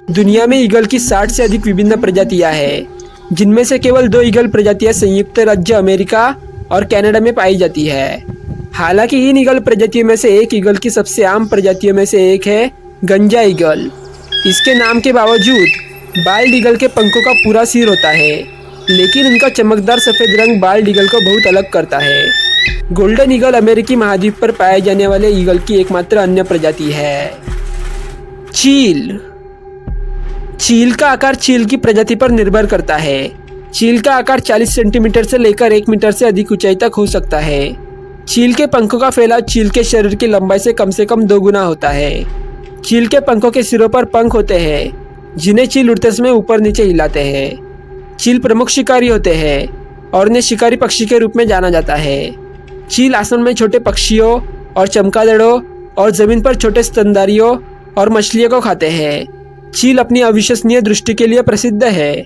दुनिया में ईगल की 60 से अधिक विभिन्न प्रजातियां हैं, जिनमें से केवल 2 ईगल प्रजातियां संयुक्त राज्य अमेरिका और कनाडा में पाई जाती है। हालांकि इन ईगल प्रजातियों में से एक ईगल की सबसे आम प्रजातियों में से एक है गंजा ईगल। इसके नाम के बावजूद बाल्ड ईगल के पंखों का पूरा सिर होता है, लेकिन उनका चमकदार सफ़ेद रंग बाल्ड ईगल को बहुत अलग करता है। गोल्डन ईगल अमेरिकी महाद्वीप पर पाए जाने वाले ईगल की एकमात्र अन्य प्रजाति है। चील। चील का आकार चील की प्रजाति पर निर्भर करता है। चील का आकार 40 सेंटीमीटर से लेकर 1 मीटर से अधिक ऊंचाई तक हो सकता है। चील के पंखों का फैलाव चील के शरीर की लंबाई से कम 2 गुना होता है। चील के पंखों के सिरों पर पंख होते हैं, जिन्हें चील उड़ते समय ऊपर नीचे हिलाते हैं। चील प्रमुख शिकारी होते हैं और उन्हें शिकारी पक्षी के रूप में जाना जाता है। चील आसमान में छोटे पक्षियों और चमगादड़ों और जमीन पर छोटे स्तनधारियों और मछलियों को खाते हैं। चील अपनी अविश्वसनीय दृष्टि के लिए प्रसिद्ध है।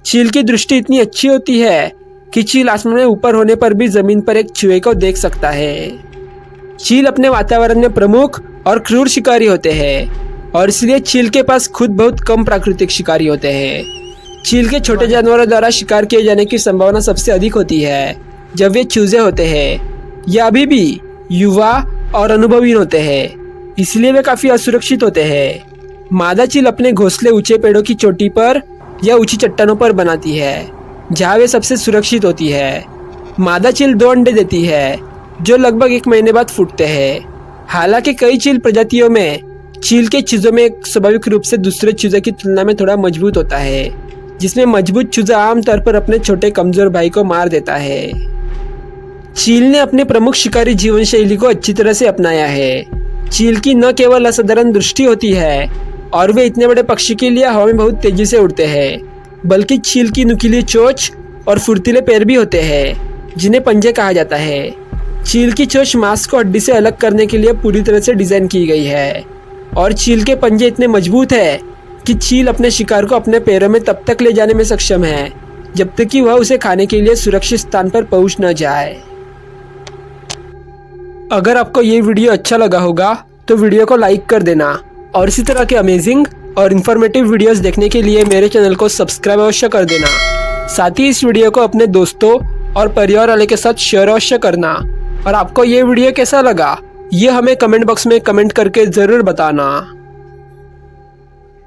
चील की दृष्टि इतनी अच्छी होती है कि चील आसमान में ऊपर होने पर भी जमीन पर एक चूहे को देख सकता है। चील अपने वातावरण में प्रमुख और क्रूर शिकारी होते हैं और इसलिए चील के पास खुद बहुत कम प्राकृतिक शिकारी होते हैं। चील के छोटे जानवरों द्वारा शिकार किए जाने की संभावना सबसे अधिक होती है जब वे चूजे होते हैं। यह अभी भी युवा और अनुभवी होते हैं, इसलिए वे काफी असुरक्षित होते हैं। मादा चील अपने घोंसले ऊंचे पेड़ों की चोटी पर या ऊंची चट्टानों पर बनाती है, जहाँ वे सबसे सुरक्षित होती है। मादा चील 2 अंडे देती है, जो लगभग 1 महीने बाद फूटते हैं। हालांकि कई चील प्रजातियों में चील के चूजों में स्वाभाविक रूप से दूसरे चूजे की तुलना में थोड़ा मजबूत होता है, जिसमें मजबूत चूजा आमतौर पर अपने छोटे कमजोर भाई को मार देता है। चील ने अपने प्रमुख शिकारी जीवन शैली को अच्छी तरह से अपनाया है। चील की न केवल असाधारण दृष्टि होती है और वे इतने बड़े पक्षी के लिए हवा में बहुत तेजी से उड़ते हैं, बल्कि चील की नुकीली चोंच और फुर्तीले पैर भी होते हैं, जिन्हें पंजे कहा जाता है। चील की चोंच मांस को हड्डी से अलग करने के लिए पूरी तरह से डिजाइन की गई है और चील के पंजे इतने मजबूत है कि चील अपने शिकार को अपने पैरों में तब तक ले जाने में सक्षम है जब तक कि वह उसे खाने के लिए सुरक्षित स्थान पर पहुंच न जाए। अगर आपको ये वीडियो अच्छा लगा होगा तो वीडियो को लाइक कर देना और इसी तरह के अमेजिंग और इन्फॉर्मेटिव वीडियोस देखने के लिए मेरे चैनल को सब्सक्राइब अवश्य कर देना। साथ ही इस वीडियो को अपने दोस्तों और परिवार वाले के साथ शेयर अवश्य करना। और आपको ये वीडियो कैसा लगा ये हमें कमेंट बॉक्स में कमेंट करके ज़रूर बताना।